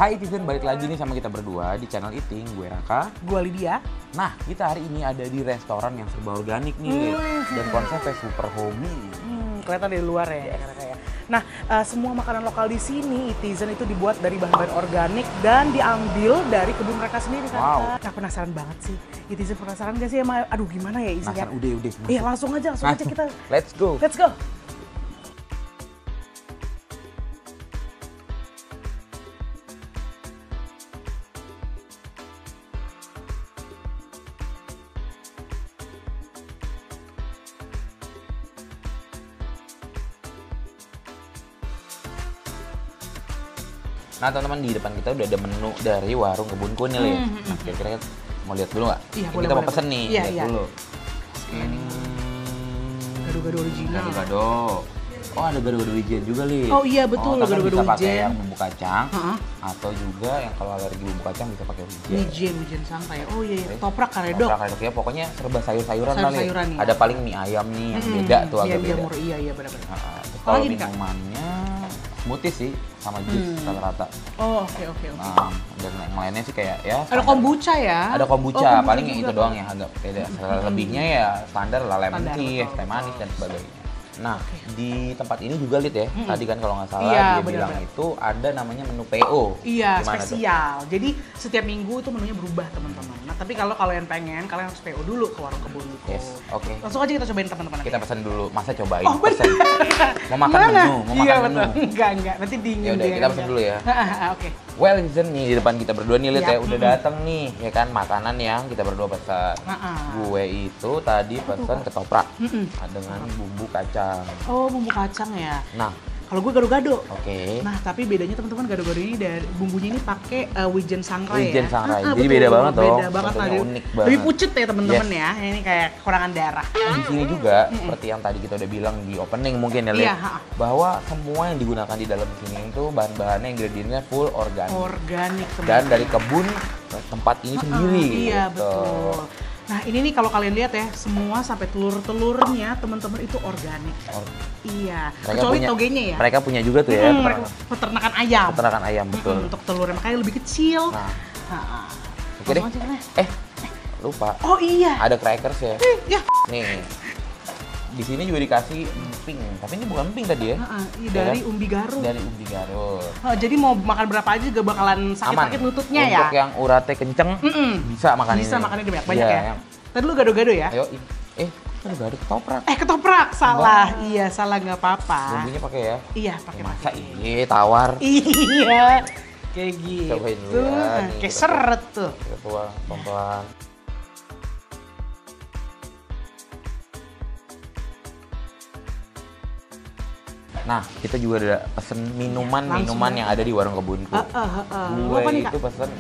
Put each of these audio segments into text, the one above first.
Hai Tizen, balik lagi nih sama kita berdua di channel Eating. Gue Raka. Gue Lydia. Nah, kita hari ini ada di restoran yang serba organik nih. Dan konsepnya super homey. Kelihatan dari luar ya. Nah, semua makanan lokal di sini, Tizen itu dibuat dari bahan-bahan organik dan diambil dari kebun mereka sendiri kan. Wow. Nah, penasaran banget sih. Tizen penasaran gak sih sama, aduh gimana ya isinya? Udah. Iya, langsung aja kita. Let's go. Let's go. Nah teman-teman, di depan kita udah ada menu dari warung kebun kunil ya. Nah kira-kira mau lihat dulu nggak? Iya, Kita mau pesen nih, Iya, lihat iya. dulu. Gado-gado original. Gado-gado. Oh ada gado-gado wijen juga Li. Oh iya betul, gado-gado gado-gado bisa pakai wijen. yang bumbu kacang. Heeh. Atau juga yang kalau alergi bumbu kacang bisa pakai wijen. Wijen santai. Oh iya, Oke. toprak karedok. Toprak karedok ya, pokoknya serba sayur-sayuran lah Li. Sayur-sayuran, iya. Ada paling mie ayam nih yang beda tuh agak Iya, beda. jamur, iya benar-benar. Terus Apa kalau lagi nih, Kak? minumannya smoothie sih sama jus rata-rata. Oh oke. Nah, dan yang lainnya sih kayak ya Ada standar. kombucha ya? Ada kombucha, Oh, paling yang juga. itu doang yang agak beda. Lebihnya ya standar lah, lemon Standar, tea, betul, teh manis dan sebagainya. Nah, di tempat ini juga Lid ya, tadi kan kalau nggak salah Iya, dia benar, bilang benar. itu ada namanya menu PO. Iya, Gimana tuh? spesial. Jadi setiap minggu itu menunya berubah teman-teman. Nah, tapi kalau kalian pengen, kalian harus PO dulu ke warung kebun itu. Yes, oke. Langsung aja kita cobain teman-teman. Kita pesan dulu, masa cobain? Oh, Pesen. Mau makan Gimana? menu, mau Iya, makan menu. betul. Enggak. Nanti dingin. Ya udah, kita pesan dulu ya. Oke. Well, Tizen nih di depan kita berdua nih Lid Iya. ya, udah datang nih ya kan makanan yang kita berdua pesan. Gue itu tadi pesan ketoprak dengan bumbu kacang. Oh, bumbu kacang ya. Nah, Kalau gue gado-gado. oke. Nah, tapi bedanya teman-teman gado-gado ini dari bumbunya ini pakai wijen sangrai Wijen ya. sangrai. Jadi Betul. beda banget dong. Beda banget lah. Bentuknya unik banget. Lebih pucet ya teman-teman Yes. ya. Ini kayak kekurangan darah. Di sini juga seperti yang tadi kita udah bilang di opening mungkin ya, Lid, Iya, bahwa semua yang digunakan di dalam sini itu bahan-bahannya, ingredientnya full organik Organik teman-teman. dan dari kebun tempat ini sendiri. Iya gitu. betul. Nah ini nih kalau kalian lihat ya, semua sampai telur-telurnya teman-teman itu organik. Iya. Mereka Kecuali punya- togenya ya. Mereka punya juga tuh ya Mereka peternakan ayam. peternakan ayam, betul. Untuk telurnya makanya lebih kecil. Nah, Nah, oke deh. langsung aja deh. Lupa. Oh iya. Ada crackers ya. Ya. Nih. Di sini juga dikasih emping, tapi ini bukan emping tadi ya. Iya, dari umbi Garut. Dari umbi Garut. Jadi mau makan berapa aja gak bakalan sakit-sakit lututnya ya. Untuk yang uratnya kenceng, bisa makan ini. Bisa makannya banyak Iya, ya. yang- Tadi lu gado-gado ya? Ayo, kan udah ada ketoprak. Ketoprak, salah. Iya, salah nggak apa-apa. Bumbunya pakai ya. Iya, pakai. Masa ini tawar. Iya, kayak gitu. Cobain dulu ya, nih, Kayak kita seret tuh. Kita tuang pelan-pelan. Nah, kita juga ada pesen minuman-minuman yang ada di warung kebunku. Gue Apa nih, Kak? itu pesen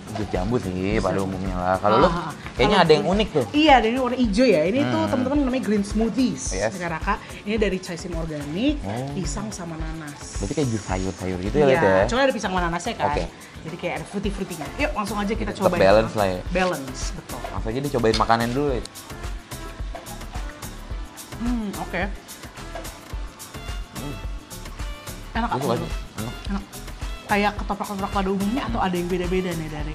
jus jambu sih pada umumnya lah. Kalau lu kayaknya ada yang unik tuh. Iya, dan ini warna hijau ya. Ini tuh teman-teman namanya green smoothies. Yes. Raka, ini dari caisim organik, pisang sama nanas. Berarti kayak jus sayur-sayur gitu ya, Lid Iya, ya? soalnya ada pisang sama nanasnya kan. Oke. Jadi kayak ada fruity-fruitynya. Yuk langsung aja kita Tetap cobain. balance lah ya. Balance, betul. Langsung aja dicobain makanan dulu, Lid. Oke. Enak Gue suka sih. Enak. Enak. Kayak ketoprak-ketoprak pada umumnya atau ada yang beda-beda nih dari?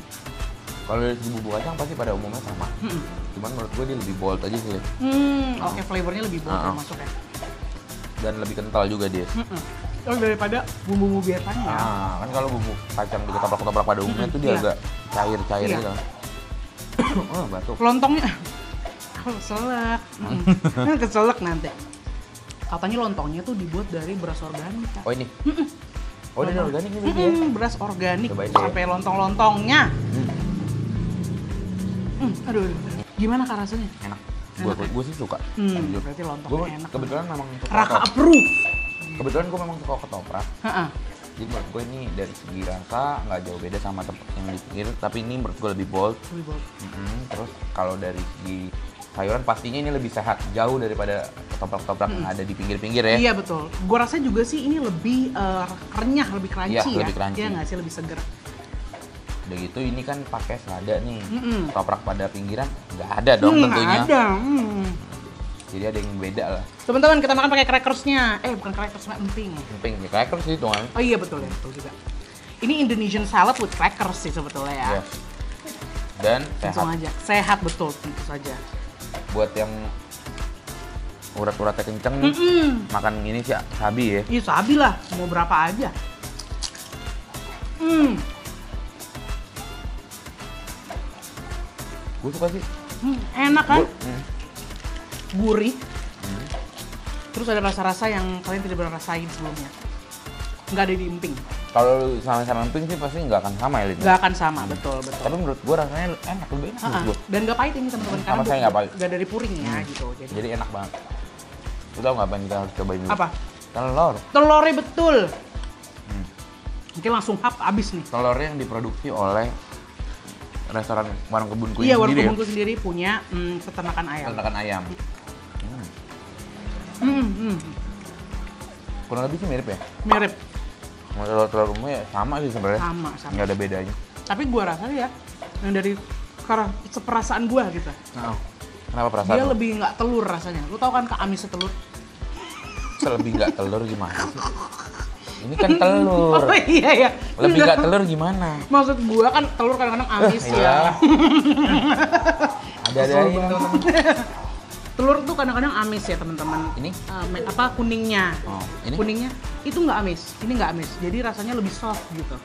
Kalau dari segi bumbu kacang pasti pada umumnya sama. Cuman menurut gue dia lebih bold aja sih, Lid. Oke, flavornya lebih bold masuk ya. Dan lebih kental juga dia. Oh, daripada bumbu-bumbu biasanya. Kan kalau bumbu kacang di ketoprak-ketoprak pada umumnya tuh dia Iya. agak cair-cair Iya. gitu. Oh, batuk. Lontongnya, keselak. Keselak nanti. Katanya lontongnya tuh dibuat dari beras organik, Kak. Oh ini. Oh ini organik nih Lid, ya. Beras organik Cobain deh. sampai lontong-lontongnya. Aduh, gimana Kak rasanya? Enak. Enak ya? Gue sih suka. Jujur. Berarti Gue lontongnya enak. kebetulan memang suka Raka ketoprak. approve. Kebetulan gue memang suka ketoprak. Heeh. Jadi menurut gue ini dari segi rasa nggak jauh beda sama tempat yang di pinggir, tapi ini menurut gue lebih bold. Lebih bold. Terus kalau dari segi sayuran pastinya ini lebih sehat, jauh daripada ketoprak-ketoprak yang ada di pinggir-pinggir ya. Iya betul. Gua rasa juga sih ini lebih renyah, lebih crunchy Iya, ya. lebih crunchy. Iya nggak sih, lebih seger. Udah gitu ini kan pakai selada nih. Ketoprak pada pinggiran nggak ada dong tentunya. Nggak ada. Jadi ada yang beda lah. Teman-teman kita makan pakai crackersnya. Bukan crackers, emping. Emping ya cracker sih tuh kan. Oh iya betul ya, betul juga. Ini Indonesian salad with crackers sih sebetulnya ya. Yes. Dan Langsung sehat. aja. Sehat betul, tentu saja. Buat yang urat-uratnya kenceng, makan ini sih sabi ya. Iya, sabi lah. Mau berapa aja. Gue suka sih. Enak kan? Gua- Gurih. Terus ada rasa-rasa yang kalian tidak pernah rasain sebelumnya. Nggak ada di emping. Kalau lu sama-sama emping sih pasti nggak akan sama ya, Lin. Nggak akan sama, betul. Tapi menurut gue rasanya enak, lebih enak menurut gue. Dan nggak pahit ini teman-teman. Sama saya nggak pahit. Nggak dari puringnya gitu. Jadi enak banget. Lu tau nggak apa yang kita harus cobain dulu? Apa? Telur. Telurnya betul. Mungkin langsung abis nih. Telurnya yang diproduksi oleh restoran warung kebunku Iya, warung sendiri ya? kebunku sendiri punya peternakan ayam. Peternakan ayam. Kurang lebih sih mirip ya? Mirip. Sama telur umum ya sama sih sebenarnya. Sama. Nggak ada bedanya. Tapi gua rasa ya, yang dari seperasaan gua gitu. Nah, kenapa perasaan Dia lu? lebih nggak telur rasanya. Lu tau kan keamisnya telur? Lebih nggak telur gimana sih? Ini kan telur. Oh iya ya. Lebih nggak telur gimana? Maksud gua kan telur kadang-kadang amis ya. Iya. Ada aja teman-teman. Telur tuh kadang-kadang amis ya teman-teman. Ini? Apa kuningnya? Oh, ini? Kuningnya itu nggak amis. Ini nggak amis. Jadi rasanya lebih soft gitu.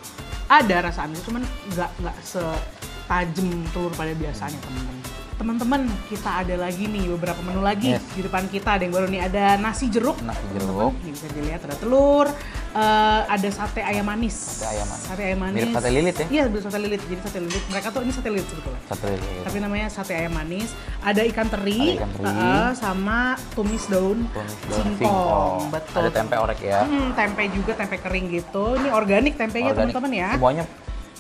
Ada rasa amis, cuman nggak setajam telur pada biasanya teman-teman. Teman-teman, kita ada lagi nih beberapa menu lagi di depan kita. Ada yang baru nih, ada nasi jeruk. Nasi jeruk. Ini bisa dilihat ada telur, ada sate ayam manis. Sate ayam manis. Mirip sate lilit ya? Iya, mirip sate lilit. Jadi sate lilit. Mereka tuh ini sate lilit sebetulnya. Sate lilit. Tapi namanya sate ayam manis. Ada ikan teri, sama tumis daun singkong. Betul. Ada tempe orek ya. Tempe juga, tempe kering gitu. Ini organik tempenya teman-teman ya. Semuanya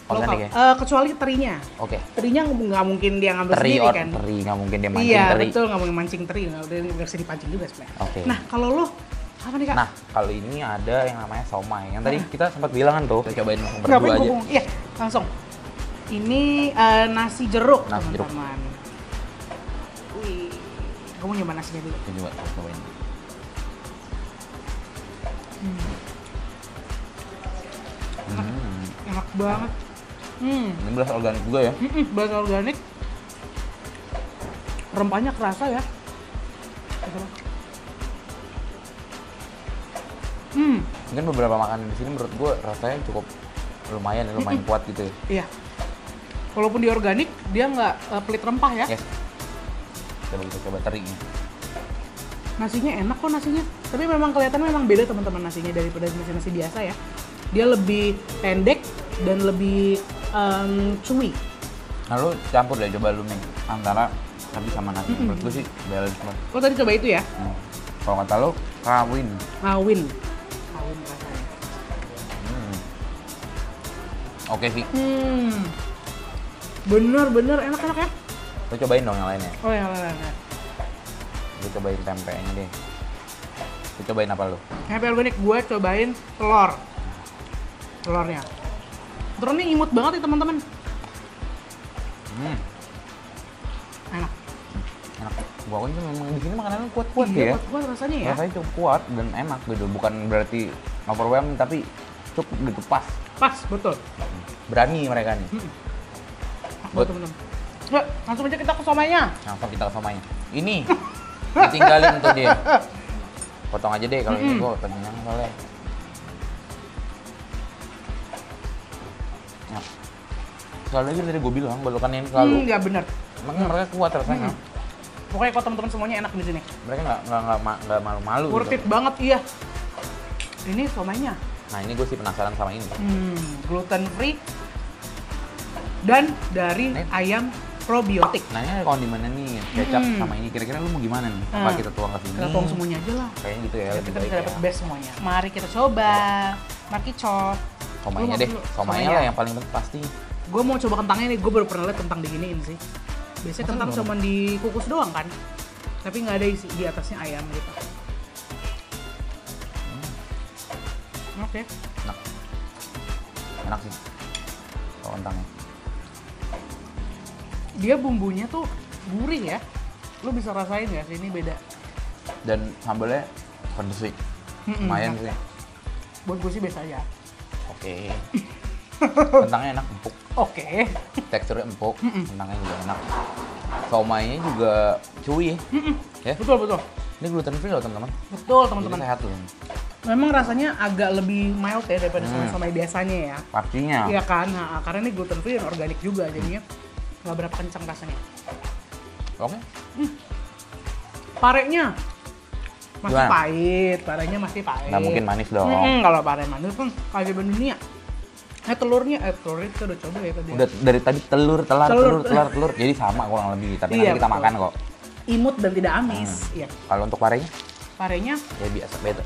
organik ya? Kecuali terinya. Oke. Terinya nggak mungkin dia ngambil Teri, sendiri kan. teri nggak mungkin dia mancing Iya, teri. betul, nggak mungkin mancing teri. Nggak bisa dipancing juga sebenarnya. Oke. Nah, kalau lo apa nih Kak? Nah, kalau ini ada yang namanya somai. Yang tadi kita sempat bilang kan tuh, kita cobain langsung Nggak berdua aja. pengen iya, langsung. Ini nasi jeruk, Nasi jeruk. teman-teman. Wih, kamu nyoba nasinya dulu. Kita coba cobain. Enak banget. Ini beras organik juga ya? Beras organik. Rempahnya kerasa ya. Mungkin beberapa makanan di sini menurut gue rasanya cukup lumayan kuat gitu ya. Iya. Walaupun di organik, dia nggak pelit rempah ya. Yes. Kita coba terinya. Nasinya enak kok nasinya. Tapi memang kelihatan memang beda teman-teman nasinya daripada nasi biasa ya. Dia lebih pendek dan lebih chewy. Nah lu campur deh, coba lu nih antara sapi sama nasi. Menurut gue sih balance banget. Kau tadi coba itu ya? Kalau kata lu, kawin. Kawin rasanya. Oke sih. Bener enak ya. Lu cobain dong yang lainnya. Oh ya. Lu cobain tempenya deh. Lu cobain apa lu? Happy organik gue cobain telurnya. Telurnya imut banget ya teman-teman. Enak. Enak. Gua kan memang di sini makanannya kuat-kuat ya. Kuat rasanya ya. Rasanya cukup kuat dan enak gitu. Bukan berarti overwhelming tapi cukup gitu pas. Pas, betul. Berani mereka nih. Buat teman-teman. Yuk, langsung aja kita ke somainya. Langsung kita ke somainya. Ini ditinggalin tuh dia. Potong aja deh kalau ini gua kenyang soalnya. Nah, sekali lagi tadi gue bilang belokan ini selalu. Iya bener. Makanya mereka kuat rasanya. Pokoknya kalau teman-teman semuanya enak di sini. Mereka nggak malu-malu. Worth gitu. it banget, iya. Ini somainya. Nah ini gue sih penasaran sama ini. Gluten free dan dari ayam probiotik. Nah ini ada kondimennya nih, kecap sama ini. Kira-kira lu mau gimana nih? Apa kita tuang ke sini? Kita tuang semuanya aja lah. Kayaknya gitu ya. Biar lebih kita baik bisa dapat ya. best semuanya. Mari kita coba. Maki cop. Somainya deh. Somainya lah yang paling penting pasti. Gue mau coba kentangnya nih. Gue baru pernah lihat kentang diginiin sih. Biasanya kentang cuma dikukus doang kan. Tapi nggak ada isi di atasnya ayam gitu. Oke. Enak sih. Kalau kentangnya. Dia bumbunya tuh gurih ya. Lu bisa rasain nggak sih ini beda? Dan sambalnya pedes sih. Lumayan sih. Buat gue sih biasa aja. Oke. Kentangnya enak, empuk. Oke. Teksturnya empuk, kentangnya juga enak. Somainya juga chewy. Ya. Betul. Ini gluten free loh teman-teman. Betul Jadi teman-teman. sehat loh. Memang rasanya agak lebih mild ya daripada somai biasanya ya. Pastinya. Iya kan, nah, karena ini gluten free dan organik juga, jadinya nggak berapa kencang rasanya. Oke. Parenya masih Gimana? pahit, parenya masih pahit. Nggak mungkin manis dong. Kalau pare manis kan kaget dunia. Telurnya itu udah coba ya tadi. Udah dari tadi telur. Jadi sama kurang lebih, tapi Iya, nanti kita betul. makan kok. Imut dan tidak amis. Iya. Kalau untuk parenya? Parenya, Ya biasa, beda.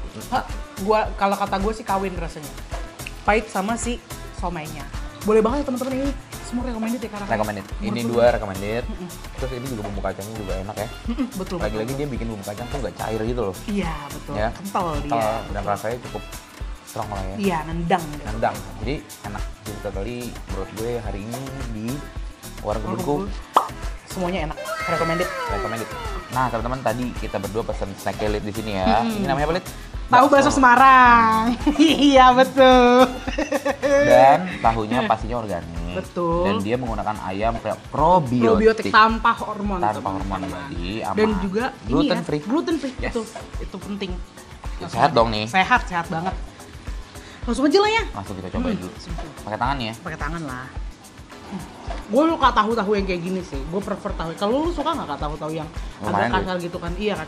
kalau kata gue sih kawin rasanya. Pahit sama si somainya. Boleh banget ya teman-teman, ini semua recommended ya karena Recommended. Ini dua recommended. Terus ini juga bumbu kacangnya juga enak ya. betul. Lagi-lagi dia bikin bumbu kacang tuh nggak cair gitu loh. Iya betul. Ya. Kental dia. Dan betul. rasanya cukup strong lah ya. Iya, nendang gitu. Nendang. Jadi enak. Jadi kali menurut gue hari ini di warung kebunku Semuanya enak. Recommended. recommended. Nah teman-teman tadi kita berdua pesen snack elit di sini ya. Ini namanya apa, Lit? Tahu bakso Semarang. Iya betul. Dan tahunya pastinya organik. Betul. Dan dia menggunakan ayam probiotik. tanpa hormon. Tanpa hormon teman-teman. jadi aman. Dan juga gluten ini ya, free. Gluten free. Yes. Itu penting. Ya, sehat dong nih. Sehat banget. Langsung aja lah ya. Langsung kita cobain dulu. Pakai tangan ya. Pakai tangan lah. Gue suka tahu-tahu yang kayak gini sih. Gue prefer tahu. Kalau lu suka nggak kak tahu-tahu yang Lumayan agak kasar gitu kan? Iya kan.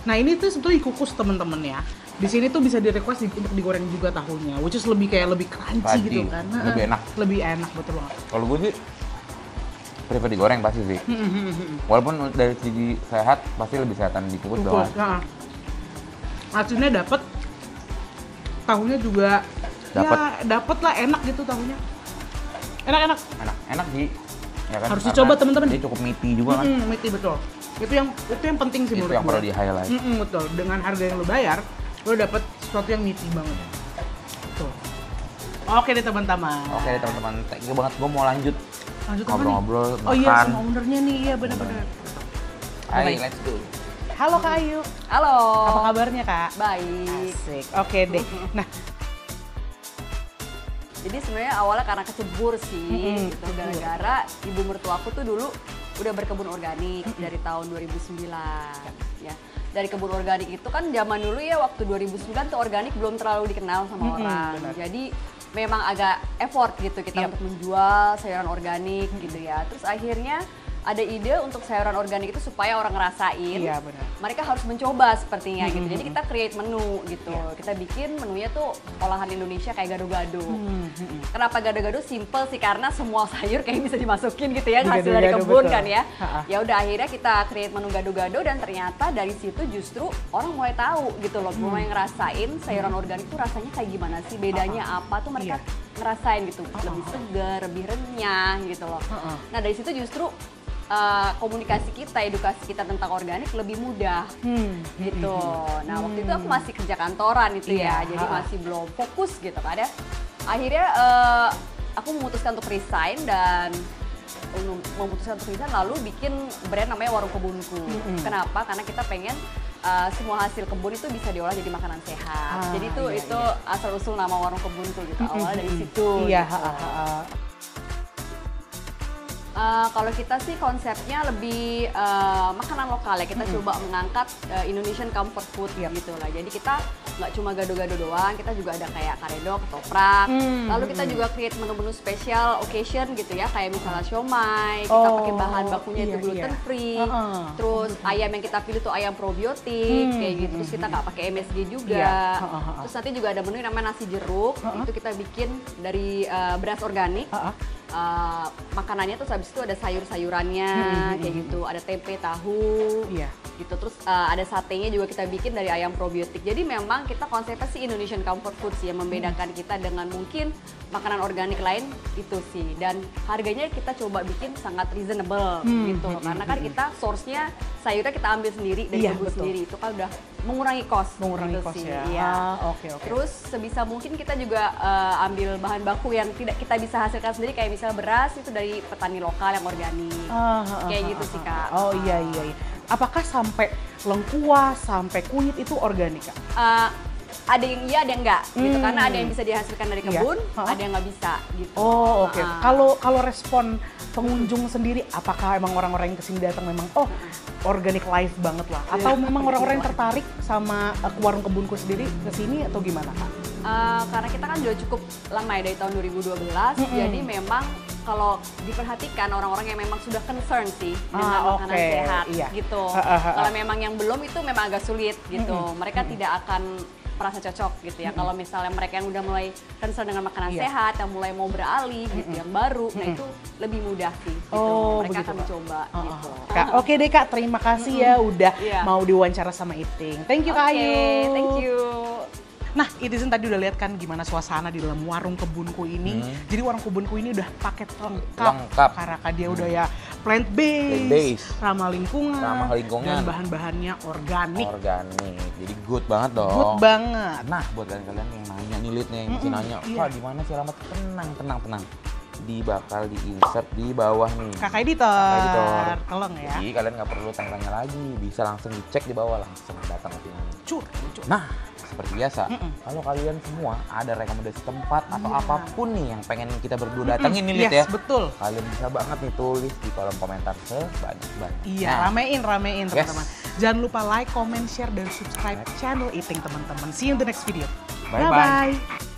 Nah ini tuh sebetulnya dikukus temen-temen ya. Di sini tuh bisa di request untuk digoreng juga tahunya, which is lebih crunchy Crunchy. gitu kan. Lebih enak. Lebih enak betul banget. Kalau gue sih prefer digoreng pasti sih. Walaupun dari segi sehat pasti lebih sehatan dikukus dong. Kukus. Nah, asinnya dapet, tahunya juga Dapet. ya dapet lah, enak gitu tahunya. Enak. Enak sih. Ya kan? Harus Karena dicoba, teman-teman. Dia cukup meaty juga kan. Meaty betul. Itu yang penting sih Itu menurut yang perlu gue. di highlight. Betul. Dengan harga yang lo bayar, lo dapet sesuatu yang meaty banget. Tuh. Oke deh teman-teman. Oke deh teman-teman, thank you banget. Gue mau lanjut Lanjut apa nih? ngobrol-ngobrol, Oh iya makan. sama ownernya nih, iya benar-benar. Ayo, Baik. let's go. Halo Kak Ayu. Halo. Apa kabarnya Kak? Baik. Asik. Oke deh. Nah, Jadi sebenarnya awalnya karena kecebur sih, gitu. Gara-gara ibu mertuaku tuh dulu udah berkebun organik dari tahun 2009. Ya. Dari kebun organik itu kan zaman dulu ya, waktu 2009 tuh organik belum terlalu dikenal sama orang. benar. Jadi memang agak effort gitu kita Yap. untuk menjual sayuran organik gitu ya. Terus akhirnya ada ide untuk sayuran organik itu supaya orang ngerasain. iya benar. Mereka harus mencoba sepertinya gitu. Jadi kita create menu gitu. Kita bikin menunya tuh olahan Indonesia kayak gado-gado. Kenapa gado-gado? Simple sih, karena semua sayur kayak bisa dimasukin gitu ya, hasil dari Gado-gado, kebun betul. kan ya. Ha-ha. Ya udah akhirnya kita create menu gado-gado dan ternyata dari situ justru orang mulai tahu gitu loh, mulai ngerasain sayuran organik tuh rasanya kayak gimana sih, bedanya apa tuh mereka ngerasain gitu. Lebih segar, lebih renyah gitu loh. Nah dari situ justru komunikasi kita, edukasi kita tentang organik lebih mudah gitu. Nah waktu itu aku masih kerja kantoran itu Iya, ya, jadi masih belum fokus gitu kan ya. Akhirnya aku memutuskan untuk resign dan lalu bikin brand namanya Warung Kebunku. Kenapa? Karena kita pengen semua hasil kebun itu bisa diolah jadi makanan sehat. Jadi itu asal usul nama Warung Kebunku gitu. Awalnya dari situ. Iya. Gitu. Kalau kita sih konsepnya lebih makanan lokal ya, kita coba mengangkat Indonesian comfort food gitu lah. Jadi kita nggak cuma gado-gado doang, kita juga ada kayak karedok, ketoprak. Lalu kita juga create menu-menu special occasion gitu ya, kayak misalnya siomay, kita pakai bahan bakunya itu gluten free. Terus ayam yang kita pilih tuh ayam probiotik kayak gitu. Terus kita nggak pakai MSG juga. Terus nanti juga ada menu yang namanya nasi jeruk, itu kita bikin dari beras organik. Makanannya terus habis itu ada sayur-sayurannya kayak gitu, ada tempe, tahu gitu, terus ada satenya juga kita bikin dari ayam probiotik. Jadi memang kita konsepnya sih Indonesian comfort food sih, yang membedakan kita dengan mungkin makanan organik lain itu sih. Dan harganya kita coba bikin sangat reasonable gitu loh, karena kan kita source-nya sayurnya kita ambil sendiri dari kebun sendiri, itu kan udah mengurangi cost gitu sih. Iya. Oke. Terus sebisa mungkin kita juga ambil bahan baku yang tidak kita bisa hasilkan sendiri, kayak misalnya beras itu dari petani lokal yang organik. Kayak gitu sih Kak. Oh iya. Apakah sampai lengkuas, sampai kunyit itu organik Kak? ada yang iya, ada yang enggak gitu. Karena ada yang bisa dihasilkan dari kebun, ada yang nggak bisa gitu. Oh, oke. Kalau respon pengunjung sendiri, apakah emang orang-orang yang kesini datang memang organic life banget lah, atau memang orang-orang yang tertarik sama warung kebunku sendiri kesini atau gimana Kak? Karena kita kan udah cukup lama ya, dari tahun 2012, jadi memang kalau diperhatikan orang-orang yang memang sudah concern sih dengan makanan sehat gitu. Kalau memang yang belum itu memang agak sulit gitu. Mereka tidak akan merasa cocok gitu ya. Kalau misalnya mereka yang udah mulai concern dengan makanan sehat, yang mulai mau beralih gitu, yang baru, nah itu lebih mudah sih gitu. Mereka akan mencoba gitu. Kak, oke deh Kak, terima kasih ya udah mau diwawancara sama Iting. Thank you Kak Ayu. Thank you. Nah, Itizen tadi udah lihat kan gimana suasana di dalam warung kebunku ini. Jadi warung kebunku ini udah paket lengkap. Karena dia udah ya plant based, ramah lingkungan, dan bahan-bahannya organik. Jadi good banget dong. Good banget. Nah, buat kalian yang nanya nih, Lid nih, yang masih nanya, Kak di mana sih alamat? Tenang. Bakal di-insert di bawah nih. Kakak editor. Tolong ya. Jadi kalian nggak perlu tanya-tanya lagi, bisa langsung dicek di bawah, langsung datang ke sini. Nah, seperti biasa, kalau kalian semua ada rekomendasi tempat atau apapun nih yang pengen kita berdua datangin nih, Lid ya. Betul. Kalian bisa banget nih tulis di kolom komentar sebanyak-banyak. Iya, ramein teman-teman. Jangan lupa like, comment, share, dan subscribe channel Iting teman-teman. See you in the next video. Bye-bye.